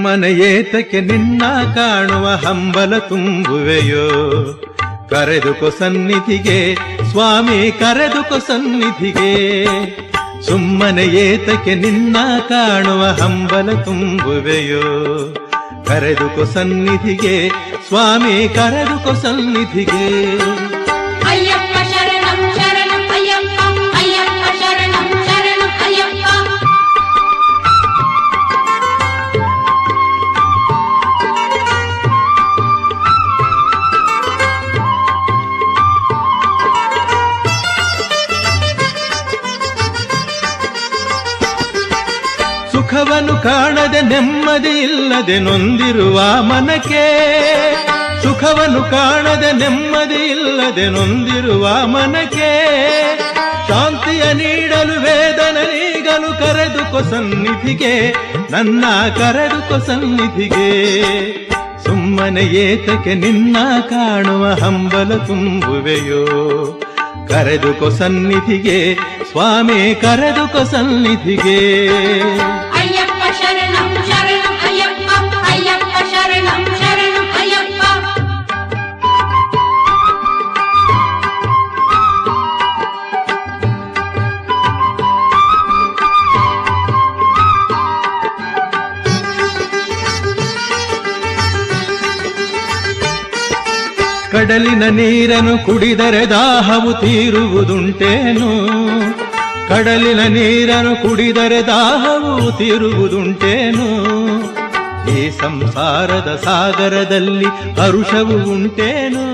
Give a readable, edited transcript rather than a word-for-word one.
ಸುಮ್ಮನೆ ಏತಕ್ಕೆ ನಿನ್ನ ಕಾಣುವ ಹಂಬಲ ತುಂಬುವೆಯೋ, ಕರೆದುಕೊ ಸನ್ನಿಧಿಗೆ ಸ್ವಾಮಿ ಕರೆದುಕೊ ಸನ್ನಿಧಿಗೆ. ಸುಮ್ಮನೆ ಏತಕ್ಕೆ ನಿನ್ನ ಕಾಣುವ ಹಂಬಲ ತುಂಬುವೆಯೋ, ಕರೆದುಕೊ ಸನ್ನಿಧಿಗೆ ಸ್ವಾಮಿ ಕರೆದುಕೊ ಸನ್ನಿಧಿಗೆ. ಅಯ್ಯಪ್ಪ ಶರಣಂ ಶರಣಂ ಅಯ್ಯಪ್ಪ, ಅಯ್ಯಪ್ಪ ಶರಣಂ ಶರಣಂ ಅಯ್ಯಪ್ಪ. ಸುಖವನ್ನು ಕಾಣದೆ ನೆಮ್ಮದಿ ಇಲ್ಲದೆ ನೊಂದಿರುವ ಮನಕ್ಕೆ, ಸುಖವನ್ನು ಕಾಣದೆ ನೆಮ್ಮದಿ ಇಲ್ಲದೆ ನೊಂದಿರುವ ಮನಕ್ಕೆ, ಶಾಂತಿಯ ನೀಡಲು ವೇದನೆ ನೀಗಲು ಕರೆದುಕೊ ಸನ್ನಿಧಿಗೆ, ನನ್ನ ಕರೆದುಕೊ ಸನ್ನಿಧಿಗೆ. ಸುಮ್ಮನೆ ಏತಕ್ಕೆ ನಿನ್ನ ಕಾಣುವ ಹಂಬಲ ತುಂಬುವೆಯೋ, ಕರೆದುಕೊ ಸನ್ನಿಧಿಗೆ ಸ್ವಾಮಿ ಕರೆದುಕೊ ಸನ್ನಿಧಿಗೆ. ಅಯ್ಯಪ್ಪ ಶರಣಂ ಶರಣಂ ಅಯ್ಯಪ್ಪ, ಅಯ್ಯಪ್ಪ ಶರಣಂ ಶರಣಂ ಅಯ್ಯಪ್ಪ. ಕಡಲಿನ ನೀರನ್ನು ಕುಡಿದರೆ ದಾಹವು ತೀರುವುದುಂಟೇನು, ಕಡಲಿನ ನೀರನ್ನು ಕುಡಿದರೆ ದಾಹವು ತೀರುವುದುಂಟೇನು. ಈ ಸಂಸಾರದ ಸಾಗರದಲ್ಲಿ ಹರುಷವು ಉಂಟೇನು.